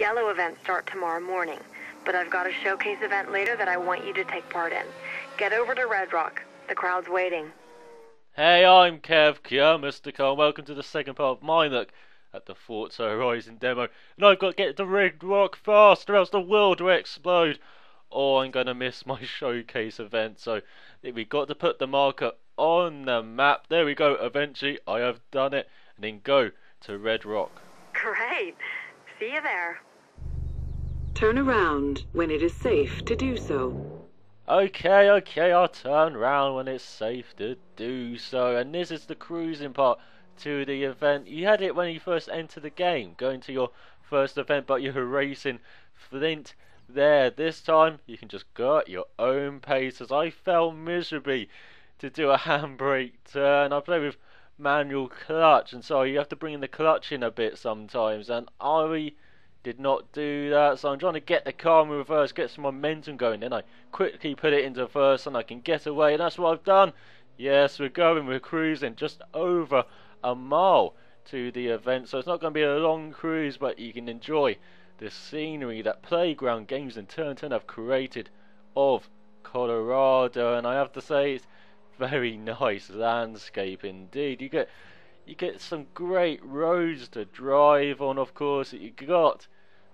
yellow events start tomorrow morning, but I've got a showcase event later that I want you to take part in. Get over to Red Rock. The crowd's waiting. Hey, I'm Kev, Kia, Mr. Cole. Welcome to the second part of my look at the Forza Horizon demo. And I've got to get to Red Rock fast, or else the world will explode. Or I'm going to miss my showcase event. So we got to put the marker on the map. There we go. Eventually, I have done it. And then go to Red Rock. Great. See you there. Turn around when it is safe to do so. Okay, I'll turn round when it's safe to do so. And this is the cruising part to the event. You had it when you first entered the game, going to your first event, but you're racing Flint there. This time, you can just go at your own pace, as I fell miserably to do a handbrake turn. I play with manual clutch, and so you have to bring in the clutch in a bit sometimes, and I did not do that, so I'm trying to get the car in reverse, get some momentum going, then I quickly put it into first and I can get away, and that's what I've done. Yes, we're cruising just over a mile to the event, so it's not going to be a long cruise, but you can enjoy the scenery that Playground Games and Turn 10 have created of Colorado, and I have to say it's very nice landscape indeed. You get some great roads to drive on, of course. You got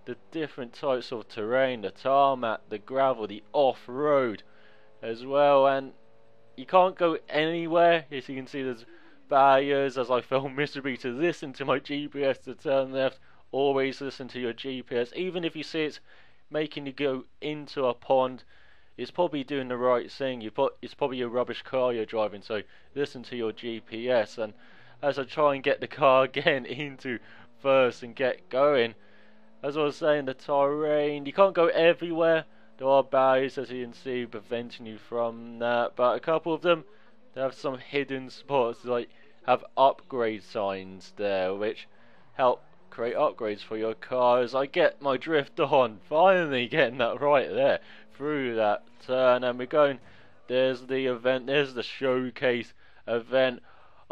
the different types of terrain, the tarmac, the gravel, the off-road as well, and you can't go anywhere. As you can see, there's barriers, as I fell miserably to listen to my GPS to turn left. Always listen to your GPS, even if you see it's making you go into a pond. It's probably doing the right thing. It's probably a rubbish car you're driving, so listen to your GPS. And as I try and get the car again into first and get going, as I was saying, the terrain, you can't go everywhere. There are barriers, as you can see, preventing you from that, but a couple of them, they have some hidden spots, like have upgrade signs there, which help create upgrades for your car. As I get my drift on, finally getting that right there through that turn, and we're going, there's the event, there's the showcase event.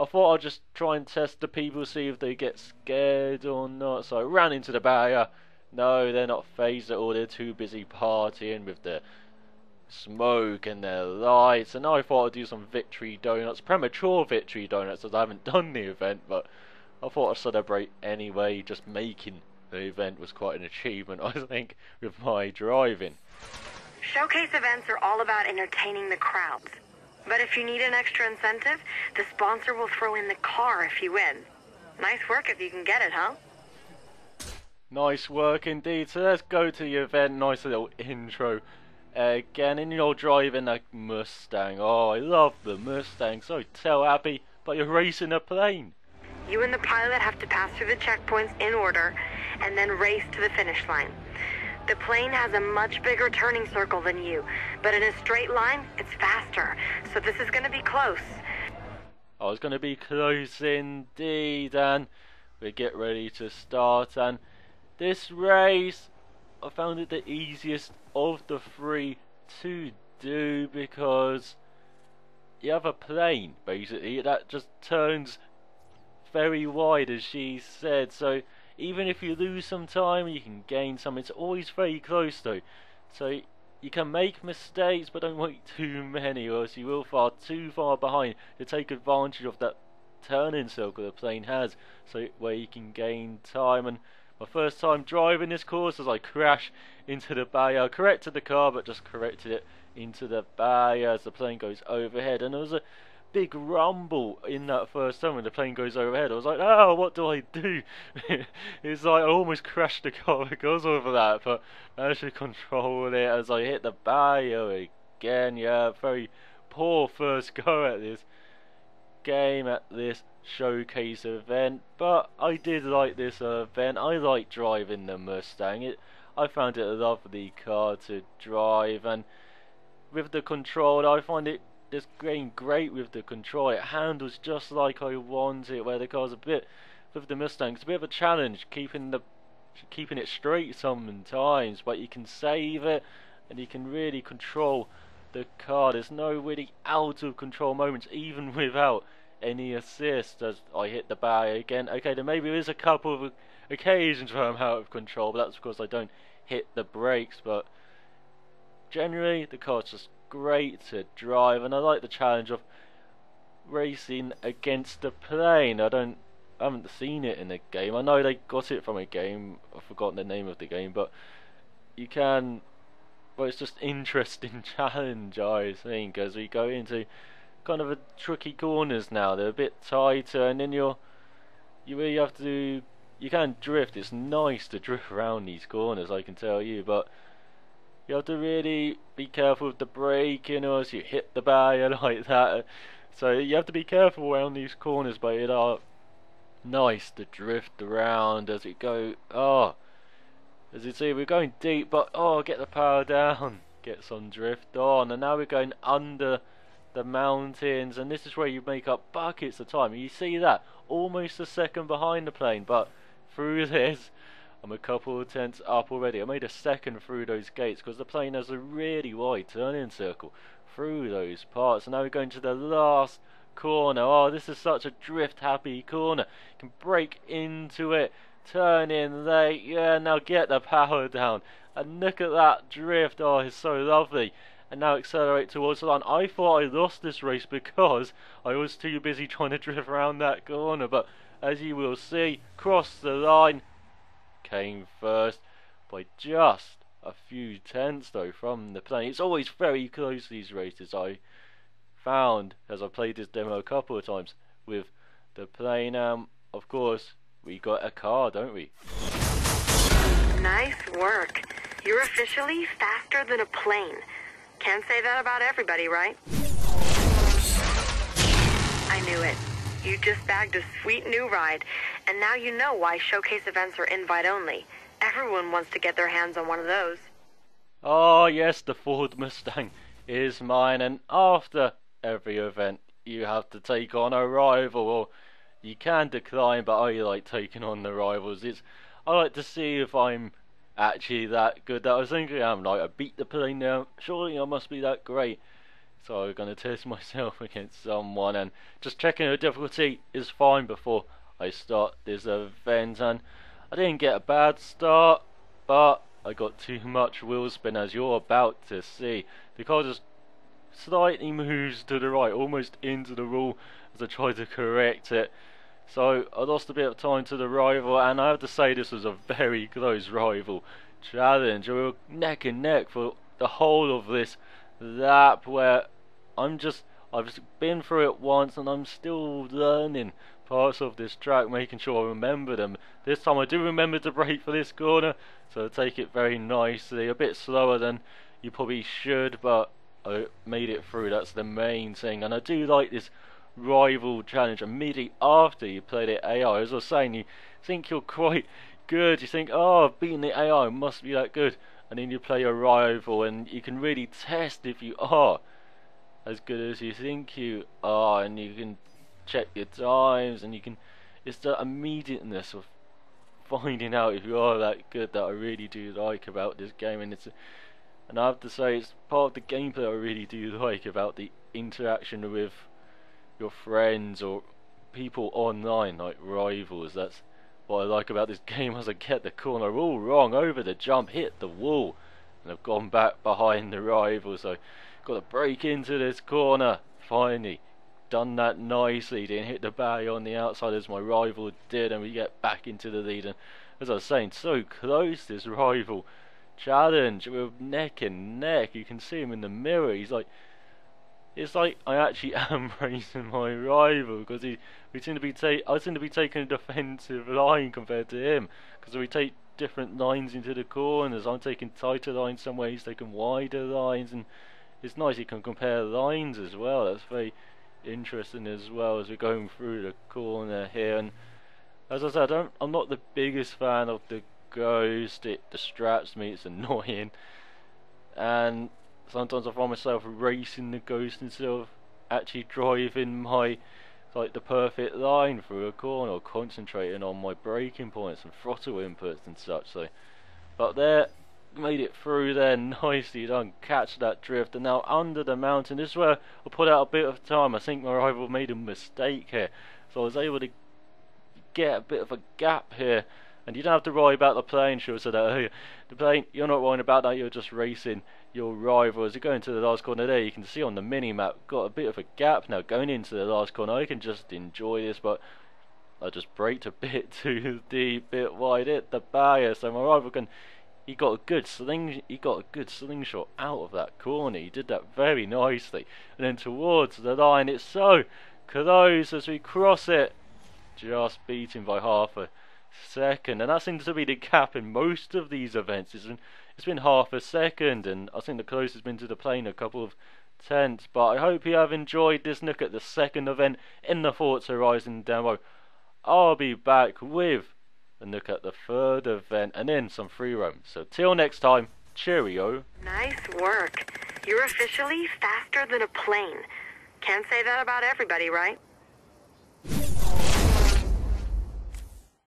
I thought I'd just try and test the people, see if they get scared or not. So I ran into the barrier. No, they're not phased at all. They're too busy partying with their smoke and their lights. And I thought I'd do some victory donuts, premature victory donuts, as I haven't done the event. But I thought I'd celebrate anyway. Just making the event was quite an achievement, I think, with my driving. Showcase events are all about entertaining the crowds. But if you need an extra incentive, the sponsor will throw in the car if you win. Nice work if you can get it, huh? Nice work indeed. So let's go to the event. Nice little intro again. And you're driving a Mustang. Oh, I love the Mustang. So tail happy, but you're racing a plane. You and the pilot have to pass through the checkpoints in order and then race to the finish line. The plane has a much bigger turning circle than you, but in a straight line, it's faster. So this is going to be close. Oh, it's going to be close indeed, and we get ready to start. And this race, I found it the easiest of the three to do, because you have a plane, basically, that just turns very wide, as she said. So even if you lose some time, you can gain some. It's always very close though, so you can make mistakes, but don't make too many, or else you will fall too far behind to take advantage of that turning circle the plane has, so where you can gain time. And my first time driving this course, as I crash into the barrier, I corrected the car, but just corrected it into the barrier as the plane goes overhead, and there was a big rumble in that first time when the plane goes overhead. I was like, oh, what do I do? It's like I almost crashed the car because of that, but I managed to control it as I hit the barrier again. Yeah, very poor first go at this game, at this showcase event, but I did like this event. I like driving the Mustang. I found it a lovely car to drive, and with the control, I find it just going great with the control. It handles just like I want it, where the car's a bit, with the Mustang, it's a bit of a challenge keeping it straight sometimes, but you can save it and you can really control the car. There's no really out of control moments, even without any assist, as I hit the barrier again. Okay, there maybe is a couple of occasions where I'm out of control, but that's because I don't hit the brakes. But generally, the car's just great to drive, and I like the challenge of racing against the plane. I haven't seen it in a game. I know they got it from a game. I've forgotten the name of the game, but you can. Well, it's just interesting challenge, I think, as we go into kind of a tricky corners now. They're a bit tighter, and then you really have to. You can drift. It's nice to drift around these corners, I can tell you, but you have to really be careful with the braking, or else you hit the barrier like that. So you have to be careful around these corners, but it are nice to drift around as we go. Oh, as you see, we're going deep, but oh, get the power down, get some drift on, and now we're going under the mountains, and this is where you make up buckets of time. And you see that almost a second behind the plane, but through this, I'm a couple of tenths up already. I made a second through those gates because the plane has a really wide turning circle through those parts. And now we're going to the last corner. Oh, this is such a drift happy corner. You can brake into it, turn in late, yeah, now get the power down. And look at that drift, oh, it's so lovely. And now accelerate towards the line. I thought I lost this race because I was too busy trying to drift around that corner, but as you will see, cross the line, came first by just a few tenths though from the plane. It's always very close, these races, I found as I played this demo a couple of times with the plane. Of course, we got a car, don't we? Nice work. You're officially faster than a plane. Can't say that about everybody, right? I knew it. You just bagged a sweet new ride, and now you know why showcase events are invite only. Everyone wants to get their hands on one of those. Oh yes, the Ford Mustang is mine, and after every event you have to take on a rival, or you can decline, but I like taking on the rivals. I like to see if I'm actually that good that I think I am. Like, I beat the plane now, surely I must be that great. So I'm going to test myself against someone, and just checking the difficulty is fine before I start this event. And I didn't get a bad start, but I got too much wheel spin, as you're about to see. The car just slightly moves to the right, almost into the wall, as I tried to correct it. So I lost a bit of time to the rival, and I have to say this was a very close rival challenge. We were neck and neck for the whole of this lap, where I've been through it once and I'm still learning parts of this track, making sure I remember them. This time I do remember to brake for this corner, so I take it very nicely, a bit slower than you probably should, but I made it through. That's the main thing. And I do like this rival challenge immediately after you play the AI. As I was saying, you think you're quite good, you think, oh, I've beaten the AI, must be that good, and then you play a rival and you can really test if you are as good as you think you are, and you can check your times, and it's the immediateness of finding out if you are that good that I really do like about this game. And I have to say, it's part of the gameplay I really do like about the interaction with your friends or people online, like rivals. That's what I like about this game, as I get the corner all wrong, over the jump, hit the wall, and I've gone back behind the rival. So got to break into this corner. Finally done that nicely, didn't hit the barrier on the outside as my rival did, and we get back into the lead. And as I was saying, so close, this rival challenge. We're neck and neck. You can see him in the mirror. It's like I actually am racing my rival, because I seem to be taking a defensive line compared to him, because we take different lines into the corners. I'm taking tighter lines somewhere, he's taking wider lines, and it's nice you can compare lines as well. That's very interesting as well as we're going through the corner here. And as I said, I'm not the biggest fan of the ghost. It distracts me, it's annoying, and sometimes I find myself racing the ghost instead of actually driving the perfect line through a corner, or concentrating on my braking points and throttle inputs and such. So, but there, made it through there nicely done, catch that drift. And now under the mountain, this is where I put out a bit of time. I think my rival made a mistake here, so I was able to get a bit of a gap here And you don't have to worry about the plane, sure, so that the plane, you're not worrying about that, you're just racing your rival. As you go into the last corner there, you can see on the mini-map, got a bit of a gap now going into the last corner. I can just enjoy this, but I just braked a bit too deep, bit wide, hit the barrier, so my rival he got a good slingshot out of that corner. He did that very nicely. And then towards the line, it's so close as we cross it. Just beaten by half a second. And that seems to be the gap in most of these events. It's been half a second, and I think the closest has been to the plane a couple of tenths. But I hope you have enjoyed this look at the second event in the Forza Horizon demo. I'll be back with a look at the third event and then some free roam. So till next time, cheerio. Nice work. You're officially faster than a plane. Can't say that about everybody, right?